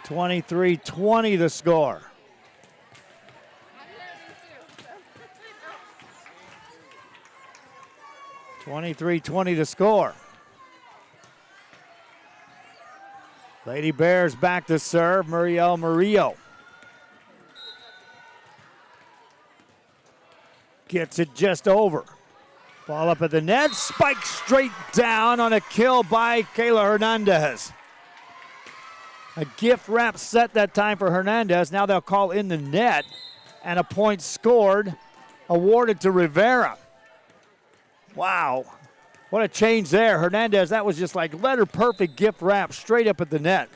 23-20 the score. The score. Lady Bears back to serve. Muriel Murillo gets it just over. Ball up at the net. Spike straight down on a kill by Kayla Hernandez. A gift wrap set that time for Hernandez. Now they'll call in the net, and a point scored, awarded to Rivera. Wow. What a change there. Hernandez, that was just like letter perfect gift wrap straight up at the net.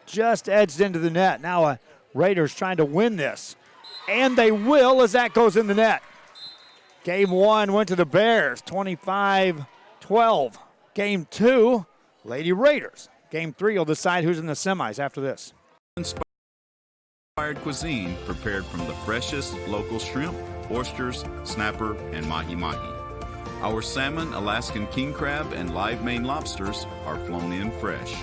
Just edged into the net. Now Raiders trying to win this. And they will as that goes in the net. Game one went to the Bears, 25-12. Game two, Lady Raiders. Game three will decide who's in the semis after this. Inspired cuisine prepared from the freshest local shrimp, oysters, snapper, and mahi-mahi. Our salmon, Alaskan king crab, and live Maine lobsters are flown in fresh.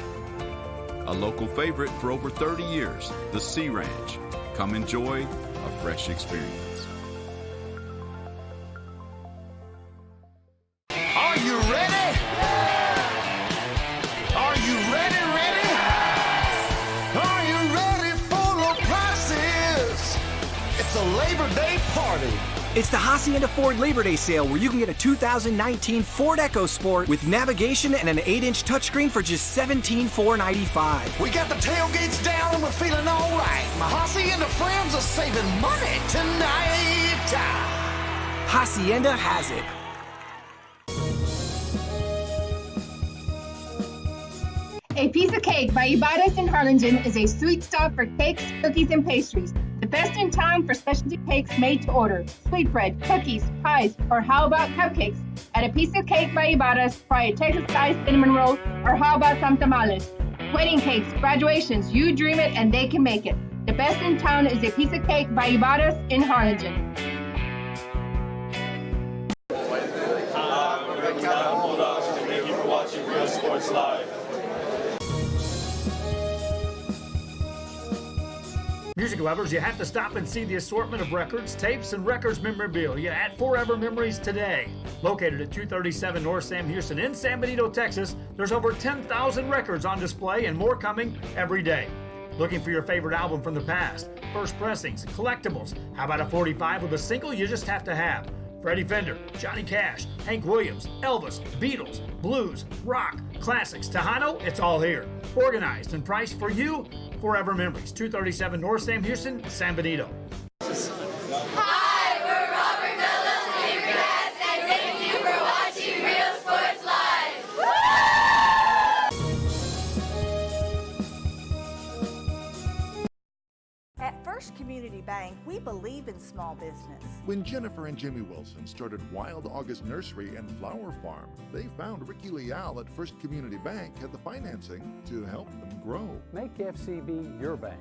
A local favorite for over 30 years, the Sea Ranch. Come enjoy a fresh experience. Are you ready? Are you ready? Are you ready for low prices? It's a Labor Day party. It's the Hacienda Ford Labor Day sale where you can get a 2019 Ford EcoSport with navigation and an 8-inch touchscreen for just $17,495. We got the tailgates down and we're feeling all right. My Hacienda friends are saving money tonight. Hacienda has it. A Piece of Cake by Ibarra's in Harlingen is a sweet stop for cakes, cookies, and pastries. The best in town for specialty cakes made to order. Sweetbread, cookies, pies, or how about cupcakes? At A Piece of Cake by Ibarra's, try a Texas-style cinnamon roll, or how about some tamales? Wedding cakes, graduations, you dream it and they can make it. The best in town is A Piece of Cake by Ibarra's in Harlingen. Thank you for watching Real Sports Live. Music lovers, you have to stop and see the assortment of records, tapes, and records memorabilia at Forever Memories today. Located at 237 North Sam Houston in San Benito, Texas, there's over 10,000 records on display and more coming every day. Looking for your favorite album from the past, first pressings, collectibles. How about a 45 with a single you just have to have? Freddie Fender, Johnny Cash, Hank Williams, Elvis, Beatles, blues, rock, classics, Tejano, it's all here. Organized and priced for you. Forever Memories, 237 North Sam Houston, San Benito. Hi, we're Robert Bella's favorite cats, and thank you for watching Real Sports Live. At First Community Bank, we believe in small business. When Jennifer and Jimmy Wilson started Wild August Nursery and Flower Farm, they found Ricky Leal at First Community Bank had the financing to help them grow. Make FCB your bank.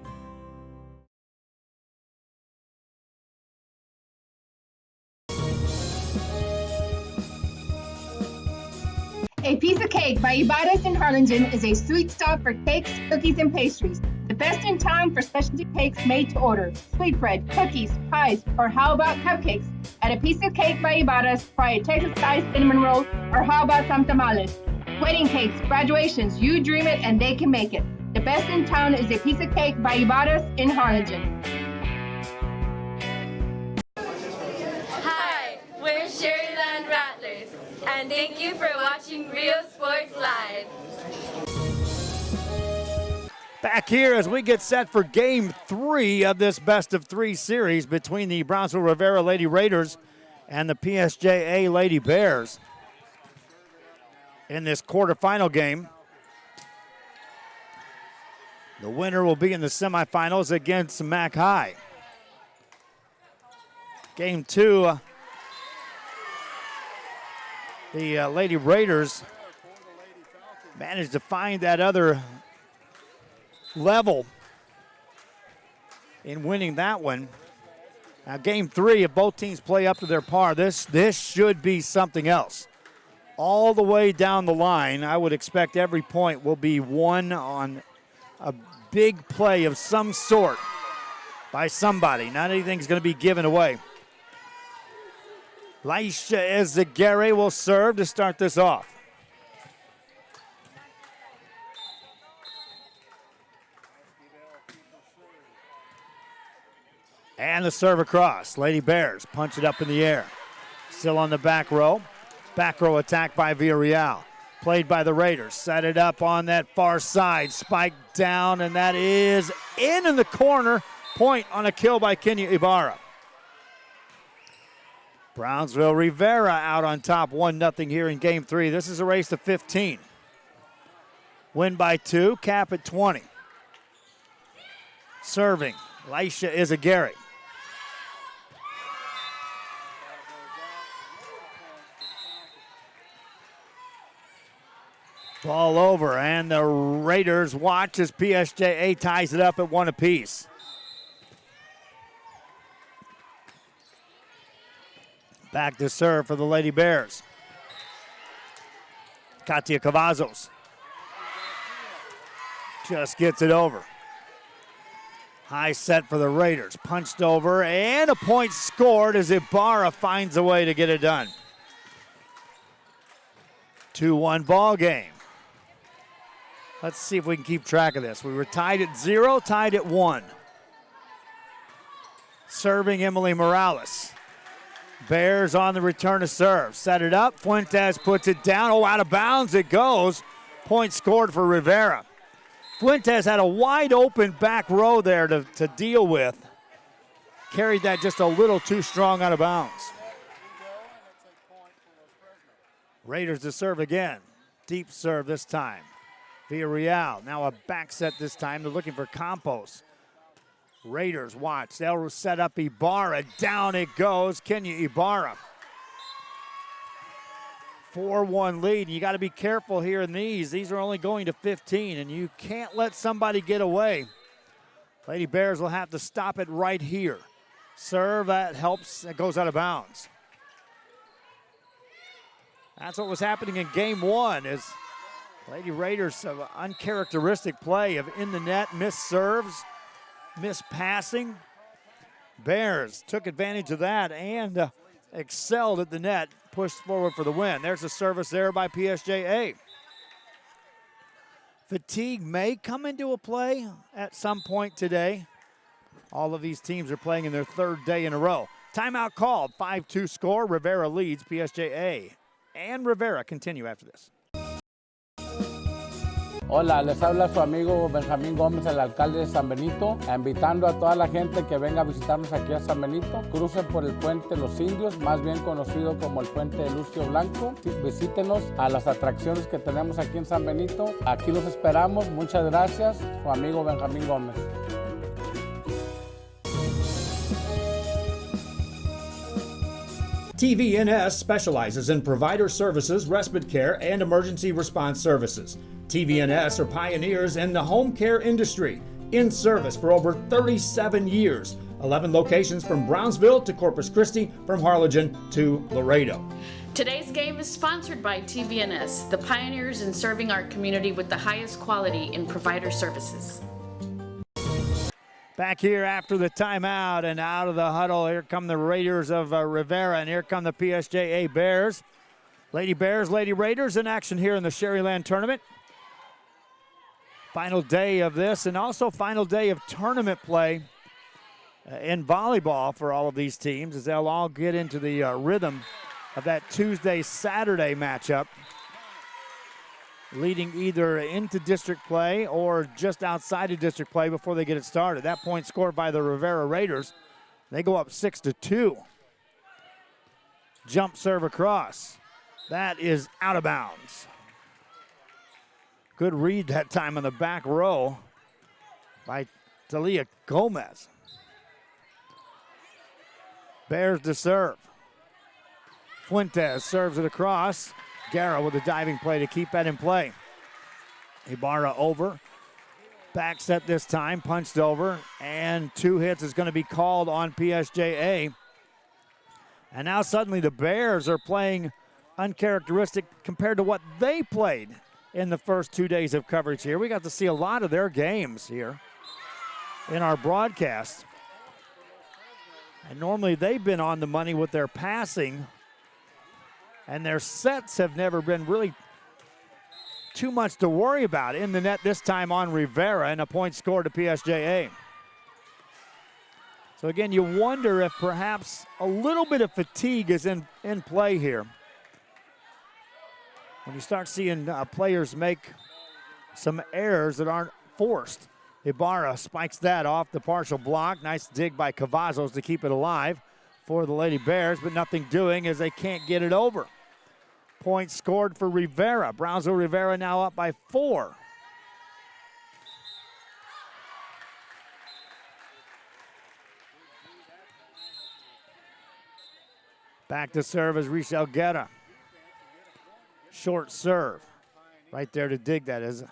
A Piece of Cake by Ibarra's in Harlingen is a sweet stop for cakes, cookies, and pastries. The best in town for specialty cakes made to order. Sweetbread, cookies, pies, or how about cupcakes? At A Piece of Cake by Ibarra's, try a Texas-style cinnamon roll, or how about some tamales? Wedding cakes, graduations, you dream it and they can make it. The best in town is A Piece of Cake by Ibarra's in Harlingen. Hi, we're Sharyland Rattlers, and thank you for watching Real Sports Live. Back here as we get set for game three of this best-of-3 series between the Brownsville Rivera Lady Raiders and the PSJA Lady Bears. In this quarterfinal game, the winner will be in the semifinals against Mac High. Game two, the Lady Raiders managed to find that other level in winning that one. Now game three, if both teams play up to their par, this should be something else. All the way down the line, I would expect every point will be won on a big play of some sort by somebody. Not anything's going to be given away. Laisha Ezagare will serve to start this off. And the serve across. Lady Bears punch it up in the air. Still on the back row. Back row attack by Villarreal. Played by the Raiders. Set it up on that far side. Spike down, and that is in the corner. Point on a kill by Kenya Ibarra. Brownsville Rivera out on top 1-0 here in game 3. This is a race to 15. Win by 2, cap at 20. Serving, Laisha Izagari. Ball over, and the Raiders watch as PSJA ties it up at 1 apiece. Back to serve for the Lady Bears. Katia Cavazos just gets it over. High set for the Raiders. Punched over, and a point scored as Ibarra finds a way to get it done. 2-1 ball game. Let's see if we can keep track of this. We were tied at 0, tied at 1. Serving Emily Morales. Bears on the return to serve. Set it up. Fuentes puts it down. Oh, out of bounds it goes. Point scored for Rivera. Fuentes had a wide open back row there to deal with. Carried that just a little too strong out of bounds. Raiders to serve again. Deep serve this time. Villarreal, now a back set this time. They're looking for Campos. Raiders watch. They'll set up Ibarra. Down it goes. Kenya Ibarra. 4-1 lead. You got to be careful here in these. These are only going to 15, and you can't let somebody get away. Lady Bears will have to stop it right here. Serve, that helps. It goes out of bounds. That's what was happening in game 1 is Lady Raiders, an uncharacteristic play of in the net, missed serves, missed passing. Bears took advantage of that and excelled at the net, pushed forward for the win. There's a service there by PSJA. Fatigue may come into a play at some point today. All of these teams are playing in their 3rd day in a row. Timeout called, 5-2 score. Rivera leads PSJA. And Rivera continue after this. Hola, les habla su amigo Benjamín Gómez, el alcalde de San Benito, invitando a toda la gente que venga a visitarnos aquí a San Benito. Crucen por el puente Los Indios, más bien conocido como el puente de Lucio Blanco. Visítenos a las atracciones que tenemos aquí en San Benito. Aquí los esperamos. Muchas gracias, su amigo Benjamín Gómez. TVNS specializes in provider services, respite care, and emergency response services. TVNS are pioneers in the home care industry, in service for over 37 years. 11 locations from Brownsville to Corpus Christi, from Harlingen to Laredo. Today's game is sponsored by TVNS, the pioneers in serving our community with the highest quality in provider services. Back here after the timeout and out of the huddle, here come the Raiders of Rivera, and here come the PSJA Bears. Lady Bears, Lady Raiders in action here in the Sharyland Tournament. Final day of this, and also final day of tournament play in volleyball for all of these teams, as they'll all get into the rhythm of that Tuesday-Saturday matchup, leading either into district play or just outside of district play before they get it started. That point scored by the Rivera Raiders. They go up 6-2. Jump serve across. That is out of bounds. Good read that time on the back row by Talia Gomez. Bears to serve. Fuentes serves it across. Guerra with a diving play to keep that in play. Ibarra over. Back set this time, punched over, and 2 hits is going to be called on PSJA. And now suddenly the Bears are playing uncharacteristic compared to what they played in the first 2 days of coverage here. We got to see a lot of their games here in our broadcast. And normally they've been on the money with their passing, and their sets have never been really too much to worry about. In the net this time on Rivera, and a point scored to PSJA. So again, you wonder if perhaps a little bit of fatigue is in play here. When you start seeing players make some errors that aren't forced. Ibarra spikes that off the partial block. Nice dig by Cavazos to keep it alive for the Lady Bears, but nothing doing as they can't get it over. Point scored for Rivera. Brownsville Rivera now up by 4. Back to serve is Richelle Guerra. Short serve. Right there to dig that is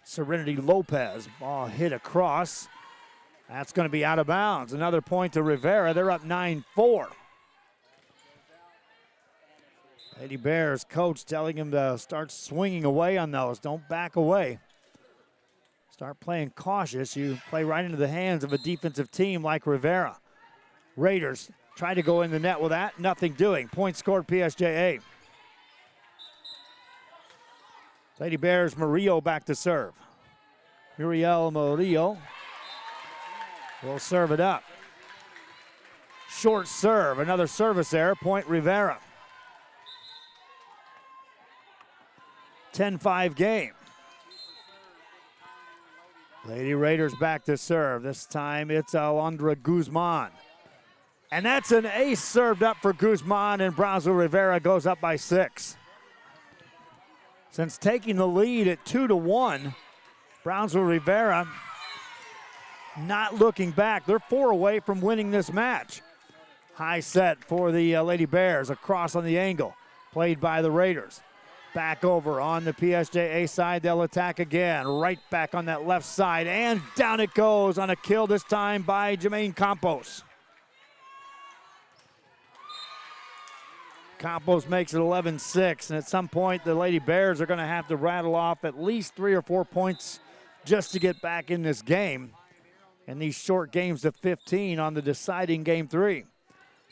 Serenity Lopez. Ball hit across. That's going to be out of bounds. Another point to Rivera. They're up 9-4. Lady Bears coach telling him to start swinging away on those. Don't back away. Start playing cautious. You play right into the hands of a defensive team like Rivera. Raiders try to go in the net with that. Nothing doing. Point scored PSJA. Lady Bears, Murillo back to serve. Muriel Murillo will serve it up. Short serve, another service error, point Rivera. 10-5 game. Lady Raiders back to serve. This time it's Alondra Guzman. And that's an ace served up for Guzman, and Brownsville Rivera goes up by 6. Since taking the lead at 2-1, Brownsville Rivera not looking back. They're 4 away from winning this match. High set for the Lady Bears, across on the angle, played by the Raiders. Back over on the PSJA side, they'll attack again. Right back on that left side, and down it goes on a kill this time by Jermaine Campos. Campos makes it 11-6, and at some point the Lady Bears are going to have to rattle off at least 3 or 4 points just to get back in this game. And these short games to 15 on the deciding game 3.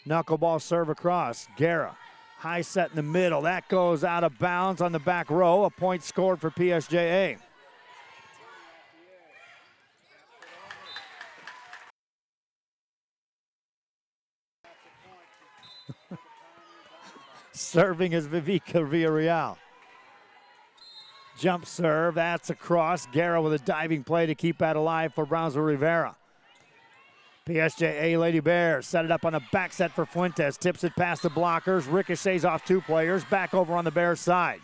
Knuckleball serve across. Guerra, high set in the middle. That goes out of bounds on the back row. A point scored for PSJA. Serving is Vivica Villarreal. Jump serve, that's across. Guerra with a diving play to keep that alive for Brownsville Rivera. PSJA Lady Bears set it up on a back set for Fuentes. Tips it past the blockers. Ricochets off 2 players. Back over on the Bears side.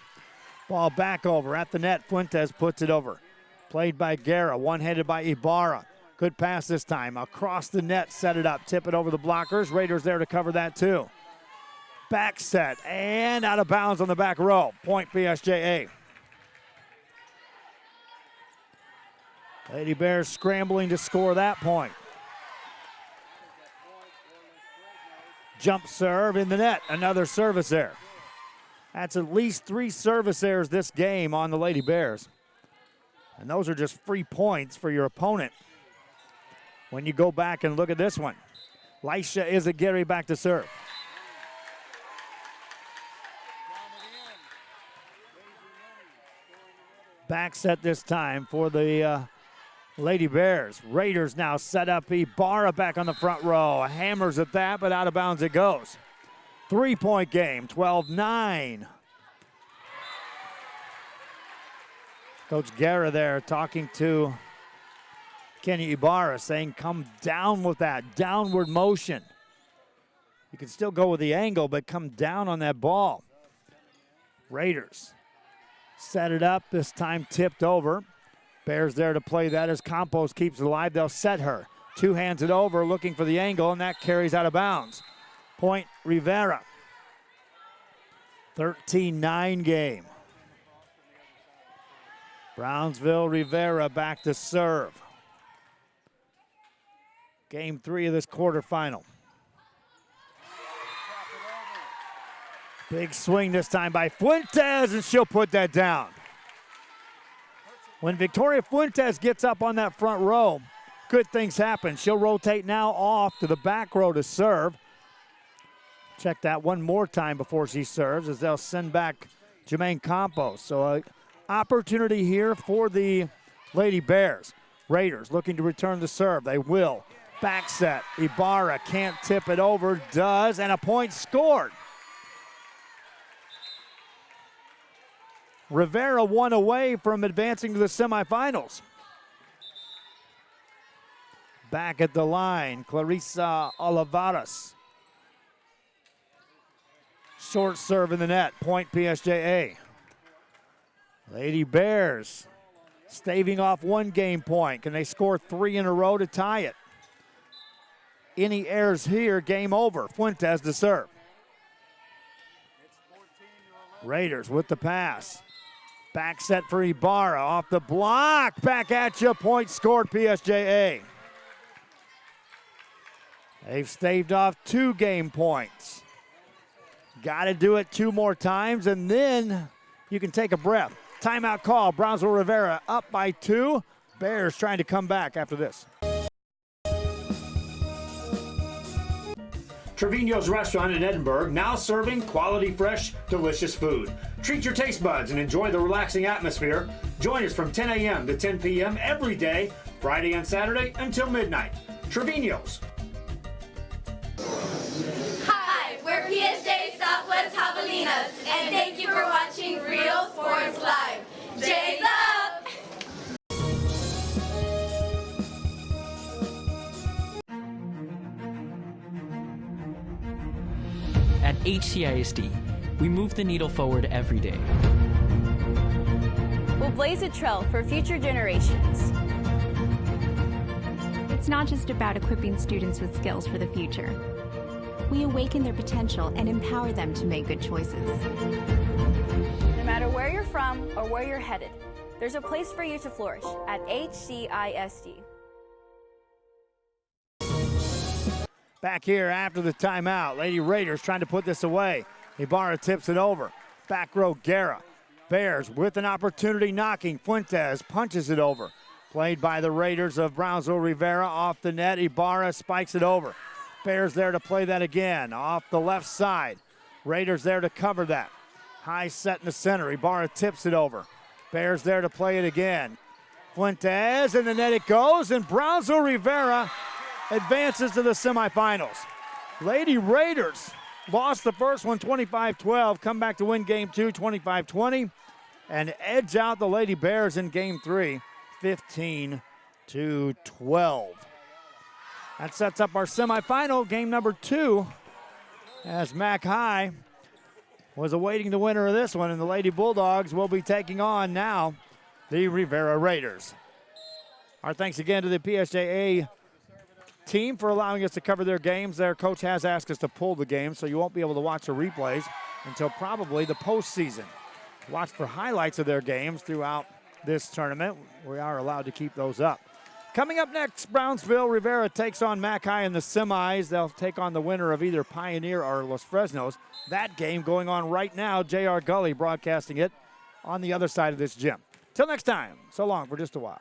Ball back over at the net. Fuentes puts it over. Played by Guerra. One-handed by Ibarra. Good pass this time. Across the net, set it up. Tip it over the blockers. Raiders there to cover that too. Back set and out of bounds on the back row. Point PSJA. Lady Bears scrambling to score that point. Jump serve in the net. Another service error. That's at least 3 service errors this game on the Lady Bears. And those are just free points for your opponent. When you go back and look at this one. Laisha Izaguirre back to serve. Back set this time for the Lady Bears. Raiders now set up. Ibarra back on the front row. Hammers at that, but out of bounds it goes. 3-point game, 12-9. Coach Guerra there talking to Kenny Ibarra, saying come down with that downward motion. You can still go with the angle, but come down on that ball. Raiders set it up, this time tipped over. Bears there to play that as Campos keeps it alive. They'll set her. 2 hands it over, looking for the angle, and that carries out of bounds. Point Rivera. 13-9 game. Brownsville Rivera back to serve. Game 3 of this quarterfinal. Big swing this time by Fuentes, and she'll put that down. When Victoria Fuentes gets up on that front row, good things happen. She'll rotate now off to the back row to serve. Check that one more time before she serves as they'll send back Jermaine Campos. So an opportunity here for the Lady Bears. Raiders looking to return the serve. They will. Back set. Ibarra can't tip it over. Does, and a point scored. Rivera one away from advancing to the semifinals. Back at the line, Clarissa Olivares. Short serve in the net, point PSJA. Lady Bears staving off one game point. Can they score 3 in a row to tie it? Any errors here, game over. Fuentes to serve. Raiders with the pass. Back set for Ibarra, off the block, back at you, point scored PSJA. They've staved off 2 game points. Got to do it 2 more times, and then you can take a breath. Timeout call, Brownsville Rivera up by 2. Bears trying to come back after this. Trevino's Restaurant in Edinburgh, now serving quality, fresh, delicious food. Treat your taste buds and enjoy the relaxing atmosphere. Join us from 10 a.m. to 10 p.m. every day, Friday and Saturday until midnight. Trevino's. Hi, we're PSJA Southwest Javelinas, and thank you for watching Real Sports Live. Jay's up! At HCISD, we move the needle forward every day. We'll blaze a trail for future generations. It's not just about equipping students with skills for the future. We awaken their potential and empower them to make good choices. No matter where you're from or where you're headed, there's a place for you to flourish at HCISD. Back here after the timeout. Lady Raiders trying to put this away. Ibarra tips it over. Back row, Guerra. Bears with an opportunity knocking. Fuentes punches it over. Played by the Raiders of Brownsville Rivera off the net. Ibarra spikes it over. Bears there to play that again. Off the left side. Raiders there to cover that. High set in the center. Ibarra tips it over. Bears there to play it again. Fuentes, and the net it goes, and Brownsville Rivera advances to the semifinals. Lady Raiders lost the first one 25-12, come back to win game 2 25-20, and edge out the Lady Bears in game 3 15-12. That sets up our semifinal, game number 2, as Mac High was awaiting the winner of this one, and the Lady Bulldogs will be taking on now the Rivera Raiders. Our thanks again to the PSJA team for allowing us to cover their games. Their coach has asked us to pull the game, so you won't be able to watch the replays until probably the postseason. Watch for highlights of their games throughout this tournament. We are allowed to keep those up. Coming up next, Brownsville Rivera takes on Mac High in the semis. They'll take on the winner of either Pioneer or Los Fresnos. That game going on right now. J.R. Gully broadcasting it on the other side of this gym. Till next time, so long for just a while.